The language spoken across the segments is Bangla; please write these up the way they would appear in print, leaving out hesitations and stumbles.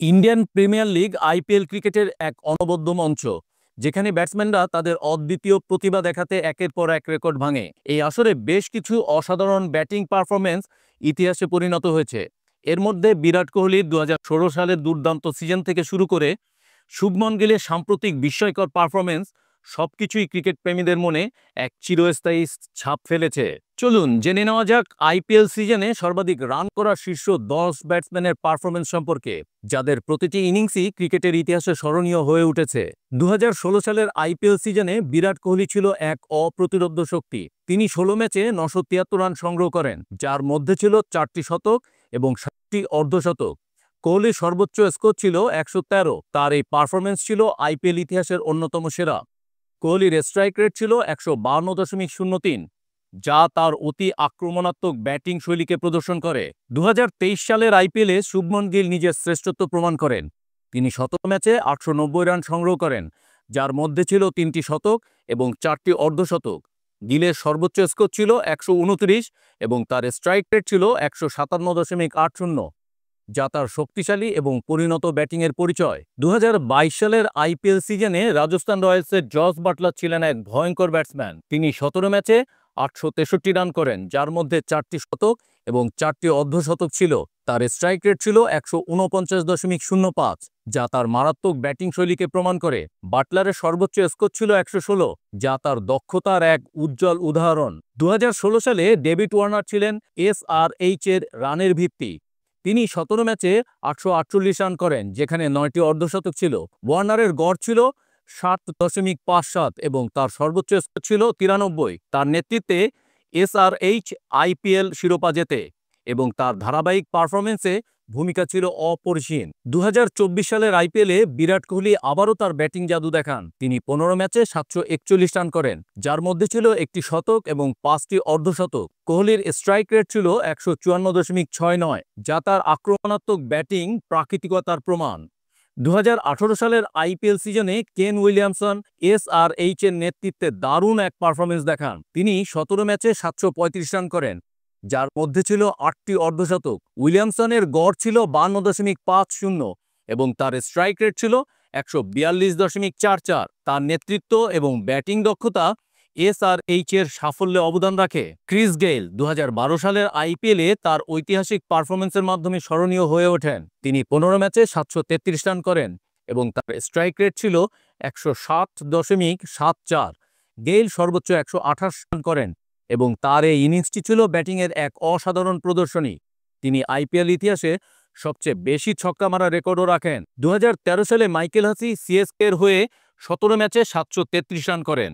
ইন্ডিয়ান প্রিমিয়ার লিগ আইপিএল ক্রিকেটের এক অনবদ্য মঞ্চ, যেখানে ব্যাটসম্যানরা তাদের অদ্বিতীয় প্রতিভা দেখাতে একের পর এক রেকর্ড ভাঙে। এই আসরে বেশ কিছু অসাধারণ ব্যাটিং পারফরম্যান্স ইতিহাসে পরিণত হয়েছে। এর মধ্যে বিরাট কোহলির 2016 সালের দুর্দান্ত সিজন থেকে শুরু করে শুভমন গিলের সাম্প্রতিক বিস্ময়কর পারফরম্যান্স সবকিছুই ক্রিকেট প্রেমীদের মনে এক চিরস্থায়ী ছাপ ফেলেছে। চলুন জেনে নেওয়া যাক আইপিএল সিজনে সর্বাধিক রান করা শীর্ষ 10 ব্যাটসম্যানের পারফরম্যান্স সম্পর্কে, যাদের প্রতিটি ইনিংসই ক্রিকেটের ইতিহাসে স্মরণীয় হয়ে উঠেছে। 2016 সালের আইপিএল সিজনে বিরাট কোহলি ছিল এক অপ্রতিরোধ্য শক্তি। তিনি 16 ম্যাচে 973 রান সংগ্রহ করেন, যার মধ্যে ছিল 4টি শতক এবং 7টি অর্ধশতক। কোহলির সর্বোচ্চ স্কোর ছিল 113। তার এই পারফরম্যান্স ছিল আইপিএল ইতিহাসের অন্যতম সেরা। কোহলির স্ট্রাইক রেট ছিল 152.03, যা তার অতি আক্রমণাত্মক ব্যাটিং শৈলীকে প্রদর্শন করে। 2023 সালের আইপিএলে শুভমন গিল নিজের শ্রেষ্ঠত্ব প্রমাণ করেন। তিনি 17 ম্যাচে 890 রান সংগ্রহ করেন, যার মধ্যে ছিল 3টি শতক এবং 4টি অর্ধশতক। গিলের সর্বোচ্চ স্কোর ছিল 129 এবং তার স্ট্রাইক রেট ছিল 157.80, যা তার শক্তিশালী এবং পরিণত ব্যাটিংয়ের পরিচয়। 2022 সালের আইপিএল সিজনে রাজস্থান রয়্যালসের জস বাটলার ছিলেন এক ভয়ঙ্কর ব্যাটসম্যান। তিনি 17 ম্যাচে 863 রান করেন, যার মধ্যে 4টি শতক এবং 4টি অর্ধশতক ছিল। তার স্ট্রাইক রেট ছিল 149.05, যা তার মারাত্মক ব্যাটিং শৈলীকে প্রমাণ করে। বাটলারের সর্বোচ্চ স্কোর ছিল 116, যা তার দক্ষতার এক উজ্জ্বল উদাহরণ। 2016 সালে ডেভিড ওয়ার্নার ছিলেন এসআরএইচ এর রানের ভিত্তি। তিনি 17 ম্যাচে 848 রান করেন, যেখানে 9টি অর্ধশতক ছিল। ওয়ার্নারের গড় ছিল 7.57 এবং তার সর্বোচ্চ স্কোর ছিল 93। তার নেতৃত্বে এসআরএইচ আইপিএল শিরোপা জেতে এবং তার ধারাবাহিক পারফরম্যান্সে ভূমিকা ছিল অপরিসীম। 2024 সালের আইপিএলে বিরাট কোহলি আবারও তার ব্যাটিং জাদু দেখান। তিনি 15 ম্যাচে 741 রান করেন, যার মধ্যে ছিল 1টি শতক এবং 5টি অর্ধশতক। কোহলির স্ট্রাইক রেট ছিল 154.69, যা তার আক্রমণাত্মক ব্যাটিং প্রাকৃতিকতার প্রমাণ। 2018 সালের আইপিএল সিজনে কেন উইলিয়ামসন এসআরএইচ এর নেতৃত্বে দারুণ এক পারফরম্যান্স দেখান। তিনি 17 ম্যাচে 735 রান করেন, যার মধ্যে ছিল 8টি অর্ধশতক। উইলিয়ামসনের গড় ছিল 52.50 এবং তার স্ট্রাইক রেট ছিল 142.44। তার নেতৃত্ব এবং ব্যাটিং দক্ষতা এসআরএইচ এর সাফল্যে অবদান রাখে। ক্রিস গেইল 2012 সালের আইপিএলে তার ঐতিহাসিক পারফরম্যান্সের মাধ্যমে স্মরণীয় হয়ে ওঠেন। তিনি 15 ম্যাচে 733 রান করেন এবং তার স্ট্রাইক রেট ছিল 107.74। গেইল সর্বোচ্চ 128 রান করেন এবং তার এই ইনিংসটি ছিল ব্যাটিংয়ের এক অসাধারণ প্রদর্শনী। তিনি আইপিএল ইতিহাসে সবচেয়ে বেশি ছক্কা মারা রেকর্ডও রাখেন। 2013 সালে মাইকেল হাসি সিএসকে এর হয়ে 17 ম্যাচে 733 রান করেন।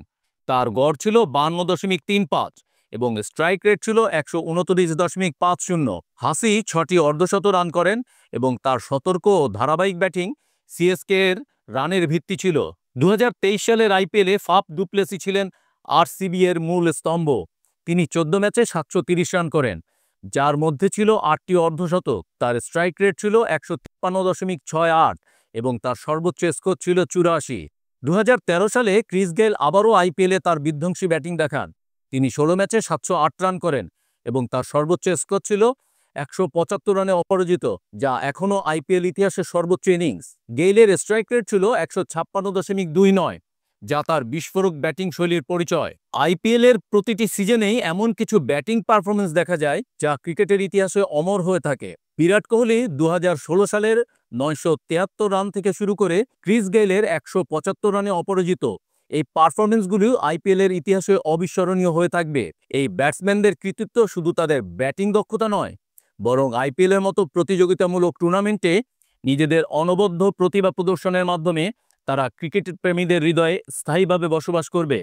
তার গড় ছিল 52.35 এবং স্ট্রাইক রেট ছিল 129.50। হাসি 6টি অর্ধশত রান করেন এবং তার সতর্ক ও ধারাবাহিক ব্যাটিং সিএসকে এর রানের ভিত্তি ছিল। 2023 সালের আইপিএলে ফাফ ডু প্লেসি ছিলেন আরসিবি এর মূল স্তম্ভ। তিনি 14 ম্যাচে 730 রান করেন, যার মধ্যে ছিল 8টি অর্ধশতক। তার স্ট্রাইক রেট ছিল 153.68 এবং তার সর্বোচ্চ স্কোর ছিল 84। 2013 সালে ক্রিস গেইল আবারও আইপিএলে তার বিধ্বংসী ব্যাটিং দেখান। তিনি 16 ম্যাচে 708 রান করেন এবং তার সর্বোচ্চ স্কোর ছিল 175 রানে অপরাজিত, যা এখনও আইপিএল ইতিহাসের সর্বোচ্চ ইনিংস। গেইলের স্ট্রাইক রেট ছিল 156.29, যা তার বিস্ফোরক ব্যাটিং শৈলীর পরিচয়। আইপিএলের প্রতিটি সিজনেই এমন কিছু ব্যাটিং পারফরম্যান্স দেখা যায় যা ক্রিকেটের ইতিহাসে অমর হয়ে থাকে। বিরাট কোহলি 2016 সালের 973 রান থেকে শুরু করে ক্রিস গেইলের 175 রানে অপরাজিত, এই পারফরম্যান্সগুলি আইপিএলের ইতিহাসে অবিস্মরণীয় হয়ে থাকবে। এই ব্যাটসম্যানদের কৃতিত্ব শুধু তাদের ব্যাটিং দক্ষতা নয়, বরং আইপিএলের মতো প্রতিযোগিতামূলক টুর্নামেন্টে নিজেদের অনবদ্য প্রতিভা প্রদর্শনের মাধ্যমে তারা ক্রিকেট প্রেমীদের হৃদয়ে স্থায়ীভাবে বসবাস করবে।